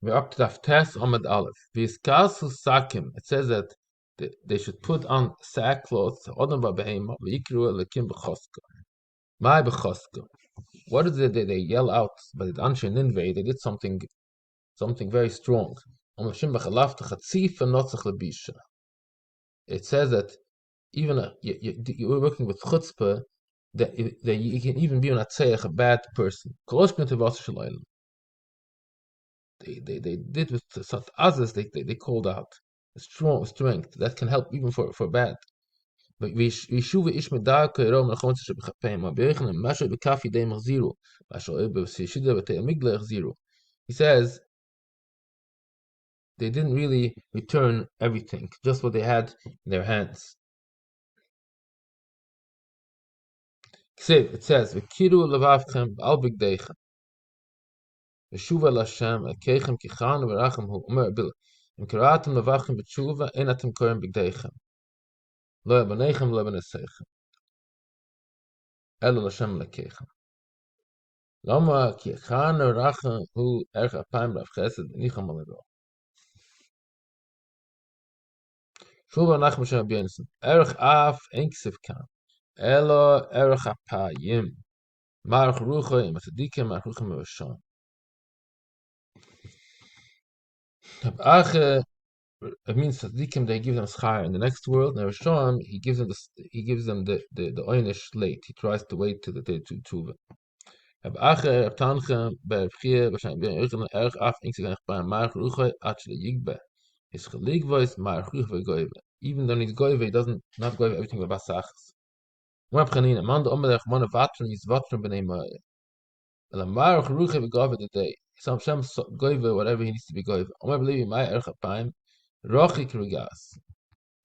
We're up to Daf Tes Amud Aleph. V'yiskasu sakim. It says that they should put on sackcloth. Odom v'behema v'yikru elikim b'choska. My b'choska. What is it that they yell out? But the Anshe Ninveh, they did something very strong. It says that even you're working with chutzpah, that you can even be a bad person. They did with such others, they called out a strength that can help even for bad. But we shuv ish medaka rom nachon tsh bkhapem ma bechn mashe bekafi de machziru mashe be shida bete migler zero. He says they didn't really return everything, just what they had in their hands. It says v'kiru levavchem al bigdeichem v'shuva l'Hashem ekechem kichan v'rachem hu umer bil im kiratem levavchem b'tshuva en atem korem bigdeichem lo yabanechem lo yabanesechem elo l'Hashem lekechem lama kichan v'rachem hu erch apayim rav chesed nicham alero shuva nachem shem b'yensen erch af enksiv kan elo erch apayim marach rucha im tzadikim marach rucha mevashon. It means tzaddikim, they give them schar in the next world. Now Rishon, he gives them the oynish late. He tries to wait till the day to tshuva. Even though he's goyve, he doesn't not goyve everything with basachs. The day. Some goyve whatever he needs to be goyve.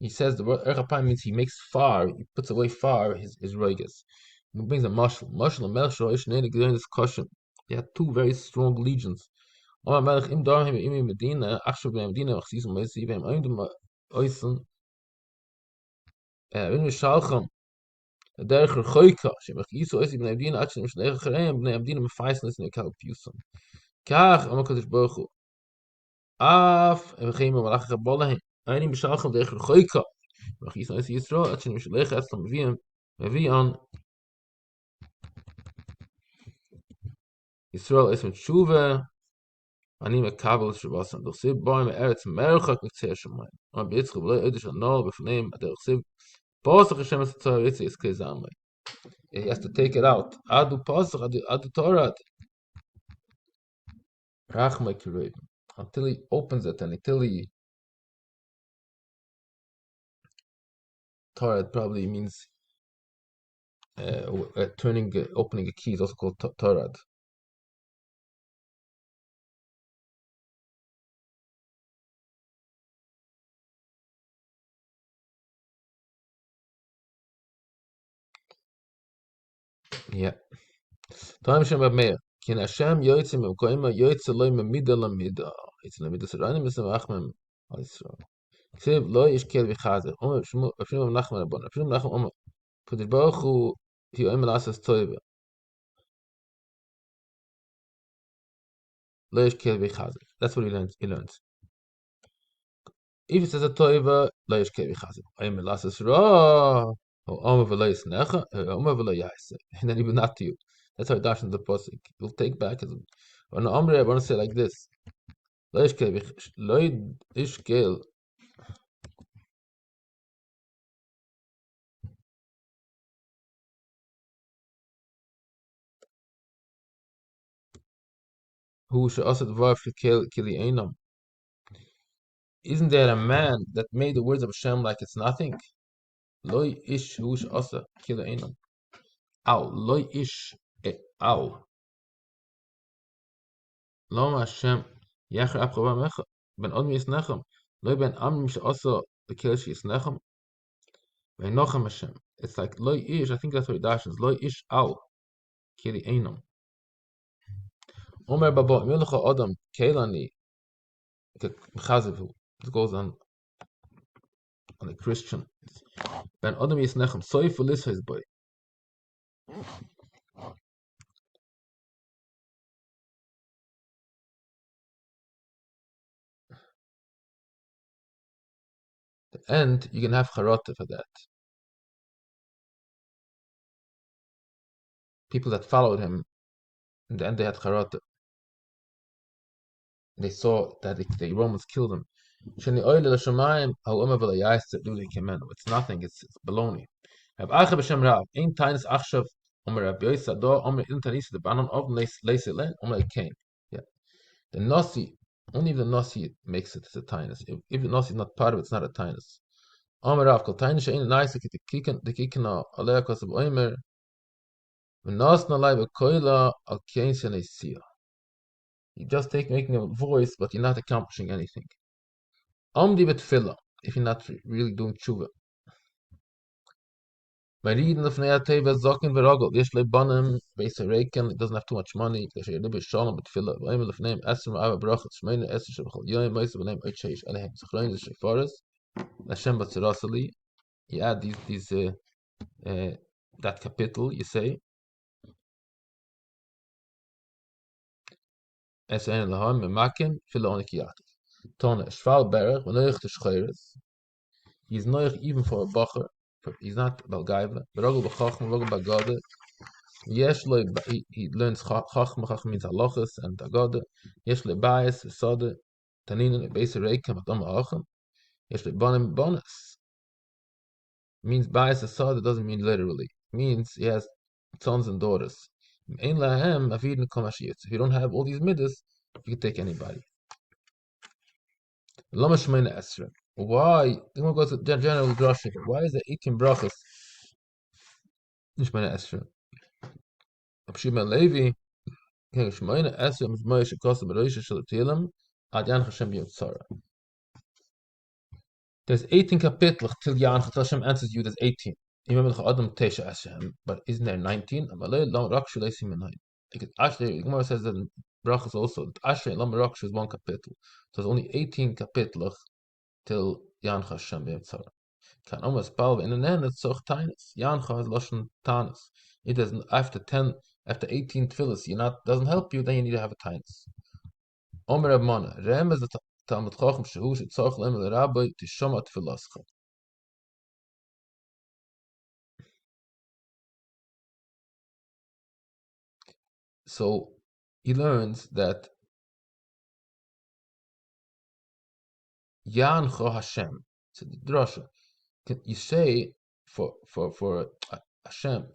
He says the word erchapayim means he makes far, he puts away far his roigas. He brings a mashal. Mashal and melech shorosh ne'enik during this caution. They had two very strong legions. Omar melech im darhim imi medina, achshav b'nei medina, achsis u'meisi, v'im oimdum oisen, v'im mishalcham, derech rechoika, shemach yisu oisi b'nei medina, achshav mishnei chareim, b'nei medina mefeisen listen v'kal piyusam. Kach, Amar Kadosh Baruch Hu, af, v'cheim u'malach chabolahim, Ani mishalcham derech rechoika, mach yisu oisi Yisrael, achshav mishnei chareim, mevi'an, Yisrael is mit Tshuva, Ani mekabel Shabbasan. Doch sib boim eretz merchak mitzeh shamayim. Ama beitzchu v'lo yodish anol b'fneim ader sib posach Hashem es tzor yitzeh iskei zamay. He has to take it out. Adu posach, adu Torah. Rachmai kireib. Until he opens it and until he Torah probably means opening a key is also called Torah. Yeah. Time Shem Meir. Kin Hashem yoytze memkoima yoytze loy memida lamida. It's lamida saranim misamachmem al Yisrael. Ksiv lo yishkel v'chazer. Omer Shmuel Nachman Rabban. Shmuel Nachman Omer. Kadosh Baruch Hu he omer lasas toiva. Lo yishkel v'chazer. That's what he learns. If it says a toiva, lo yishkel v'chazer. Omer lasas ra. Omer v'lo yisnecha. Omer v'lo yaise. And then even not to you. That's how it dashes the posik. You'll take back as when Omer I want to say like this. Lo yishkel who should also dvar kili einam. Isn't there a man that made the words of Hashem like it's nothing? Loy ish hu should also kili einam. Ow, loy ish ow. Loma Hashem yacher apchava mecha ben odmi yisnechem. Loy ben amim should also the kili yisnechem. Ben nochem Hashem. It's like loy ish. I think that's what it dashes. Loy ish ow kili einam. Omer babo milucha adam kelani. It goes on a Christian. Ben Adam Yisnechem, soy for his boy. And you can have charata for that. People that followed him, in the end they had charata. They saw that the Romans killed him. It's nothing, it's baloney. Rab Acha b'Shem Rav, ein tainus achshav, Rab Yois Ado, in tanis the banon of leis elen, kain. Yeah, the nasi, only if the nasi makes it as a tainus. If the nasi is not part of it, it's not a tainus. Rav kol tainus she'ein nice the kikan alei kosav omer, v'nas nalai v'koila al kain shenei siyah. You just making a voice, but you're not accomplishing anything. Amdi b'tefillah, if you're not really doing tshuva. By reading the Fnei Teva Zokin Verogel, Yesh Lebanim, Beis Reiken, it doesn't have too much money, because you're a little bit shalom, but fill up. Vayim Lefneim, Esrim, Ava Brachot, Shmeina, Esrim, Shebachol, Yoim, Moisa, Benem, Oicheish, Alehem, Zechrein, Shefaras, Hashem Batzirasali. You add that capital, you say, Esayin Laham, Memakim, Fila Onikiyati. Tona, Shval Berach, Venoich Teshcheres. He's noich even for a bacher, he's not Balgaiva, Berogel Bachachim, Berogel Bagade. Yesh lo, he learns chachma. Chachma means halachas and agada. Yesh lo bayis v'sada taninin beis reikem atam ha'achim. Yesh lo banim bonus means bayis v'sada doesn't mean literally. It means he has sons and daughters. Ein lahem avidin kol mashiyitz. If you don't have all these midas, you can take anybody. Lama shmeina esra. Why? I'm gonna go to general drasha. Why is there 18 brachas? Shmeina esra. Abshima Levi. There's 18 kapitel till Hashem answers you. There's 18. But isn't there 19? Actually, the Gemara says that in Brachas also. Ashrei Lam Rakshu is one kapitel. So there's only 18 kapitel till Yan Hashem Yotzara. Can almost palve in an end it's so tainith. Yancha has lashon taanith. It doesn't after 18 tefillas, doesn't help you, then you need to have a tainus. Omer Abmana, Rem is the Talmud Chacham Shehu Shetzach Lem El Rabbi Tishoma Tefillascha. So he learns that Yancha Hashem. So the drasha, you say for Hashem,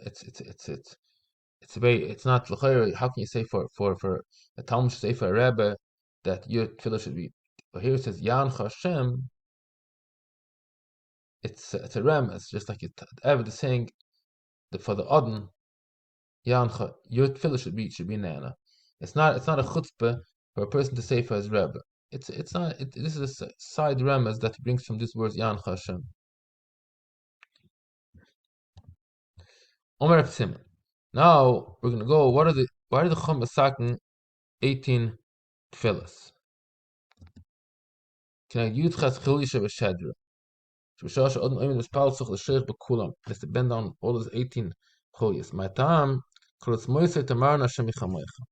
it's not l'chayr. How can you say for a Talmud should say for a Rebbe that your tefillah should be? But here it says Yan Hashem. It's a remez, just like Eved is saying that for the Odin Yan your tefillah should be nana. It's not a chutzpah for a person to say for his Rebbe. It's not. This is a side remez that brings from this words Yan Hashem. Omer Simon. Now we're gonna go. Why are the Chum masaking 18 tefillas? Can I use chas chilisha v'shedra? Shv'shasha odin oimin v'spal such l'sheich b'kulam. Let's bend down all those 18 chilis. My time, kurutz moisei tamar Hashem yichamoicha.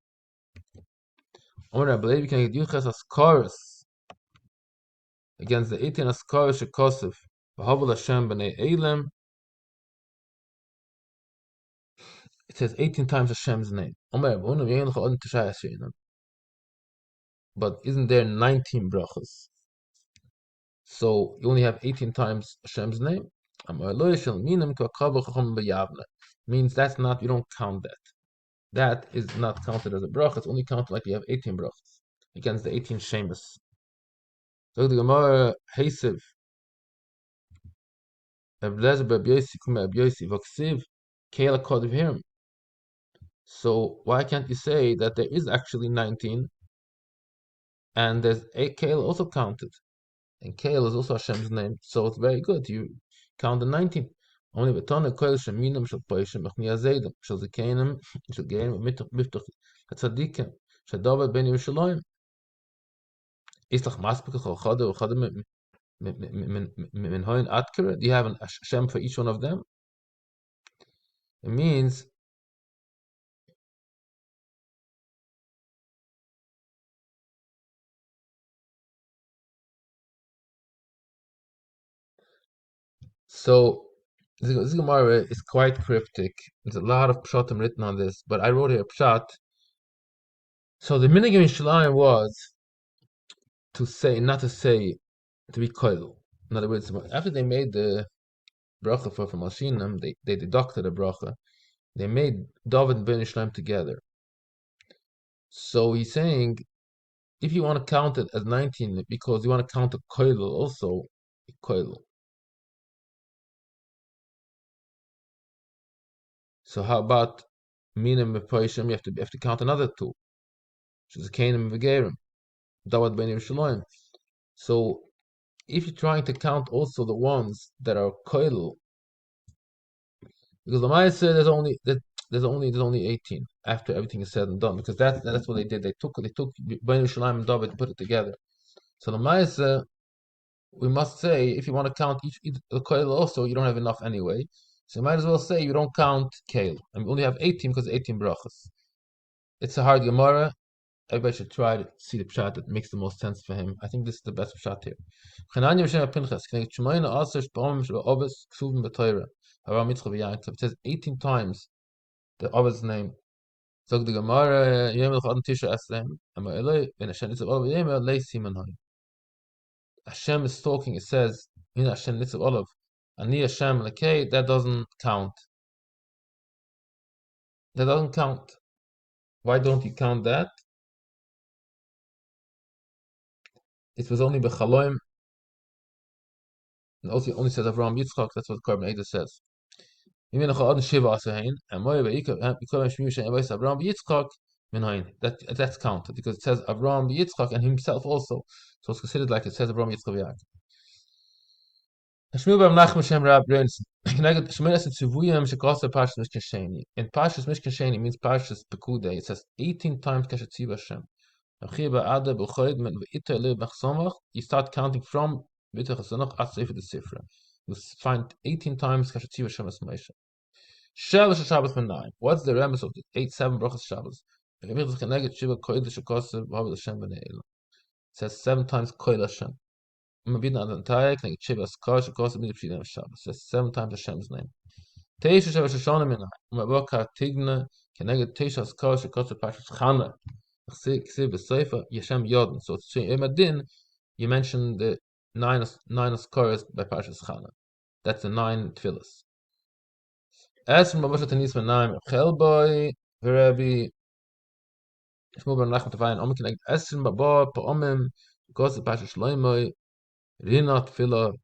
Omer Rabbi Levi, can I use chas askaris against the 18 askaris shekosef v'havel Hashem b'nei Eilem? It says 18 times Hashem's name. But isn't there 19 brachas? So you only have 18 times Hashem's name. Means that's not, you don't count that. That is not counted as a bracha. It's only counted like you have 18 brachas against the 18 shemus. So the Gemara Hesev so why can't you say that there is actually 19 and there's a Kale also counted? And Kale is also Hashem's name, so it's very good. You count the 19. Only betona Kale Sheminam Shal Poishim Machnia Zedem Shal Zekanim Shal Gerim Miftach Tzadikim Shal David Ben Yerushalayim. Islach Maspik Chol Chada Chada Min Hoyin Atkara. Do you have an Hashem for each one of them? It means So this Gemara is quite cryptic. There's a lot of pshatim written on this, but I wrote here a pshat. So the minhag in Shalayim was to say, not to say, to be koil. In other words, after they made the bracha for Mashinam, they deducted a bracha. They made David and Ben Ishmael together. So he's saying, if you want to count it as 19, because you want to count a koil also, koil. So how about minim mepoishim? You have to count another two, which is Canaan and Vegerim, David Ben Yerushalayim. So if you're trying to count also the ones that are koil, because the Maya said there's only 18 after everything is said and done, because that's what they did. They took Ben Yerushalayim and David and put it together. So the Maya said, we must say, if you want to count each the koil also, you don't have enough anyway. So you might as well say you don't count kale. And we only have 18 because 18 brachas. It's a hard Gemara. Everybody should try to see the pshat that makes the most sense for him. I think this is the best pshat here. It says 18 times the Av's name. Zog the Gemara, Hashem is talking, it says, Hashem Nitzav Olav, Ani Hashem Lekei, that doesn't count. That doesn't count. Why don't you count that? It was only Bechaloim, and also only says Avraham Yitzchak, that's what Korban Eidah says. And that's counted, because it says Avraham Yitzchak and himself also. So it's considered like it says Avraham Yitzchak Yaakov. In Parshas Mishkan Sheni means Parshas Pekude. It says 18 times Kashatziv Hashem. You start counting from B'itach Hasanach at Sefer the Sifra. You find 18 times Kashatziv Hashem as Moshe. Shalosh Shabbos Menayim. What's the remes of the 7 brachas Shabbos? It says 7 times Koil Hashem. Says 7 times Hashem's name. Teisha Shavashashana Mina, Mabaka Tigna, Keneged Teisha Skar Shakotsa Pashas Chana, Ksiv Beseifa, Yashem Yodin. So it's Emadin, you mentioned the 9 Skaras by Pashas Chana. That's the 9 tefillas. As from Babasha Tanis Manaim, Chelboy, Verabi, Shmuel Ben Nachman Tavayin, Omen Keneged Esrim Baba, Pa'omim, Kosa Pashas Shloimoy, Rina Tefillah,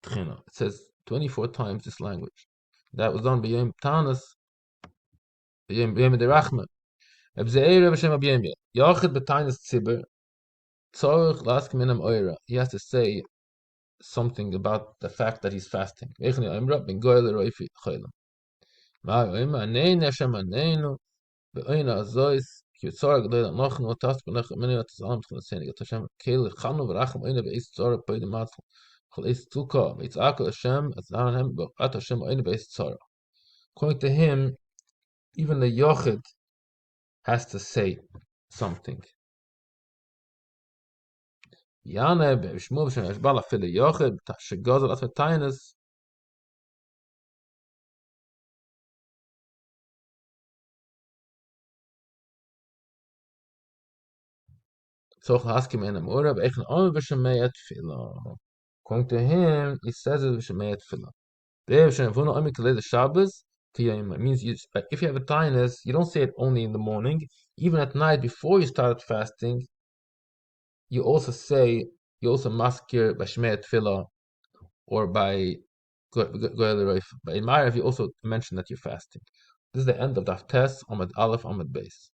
Tchina. It says 24 times this language. That was done by Yom Taanith, Yom Derachma. Ebzeir Hashem Abiyemya. Yachid b'Taanith Tzibur. Tzorich lask minam oira. He has to say something about the fact that he's fasting. Echni Imra ben Goyle Roifi Chaylam. Ma'oima Anein Hashem Aneinu be'oina Azois. Kitzor Gdei Nochnu Otas B'nech Minina Tzalam Tchunaseni. Gat Hashem Keil Chanu V'Racham Oina Be'is Tzora Pei Dematzel. Chol Eis Tzulka V'Yitz'aka Hashem Atzlahem B'At Hashem Oina Be'is Tzora. According to him, even the Yochid has to say something. Yane be'ishmul b'shem yashbala fili yochid shegozel at taanith. So haskim en amura be'echn omer b'shemei tefillah. According to him, he says it b'shemei tefillah. Be'b'shem v'no omer kalei the Shabbos kiyayim. It means if you have a taanith, you don't say it only in the morning. Even at night before you start fasting, you also maskir b'shemei tefillah or by Goel Reif. But in Ma'ariv, you also mention that you're fasting. This is the end of Daf Tes, Amud Aleph, Amud Beis.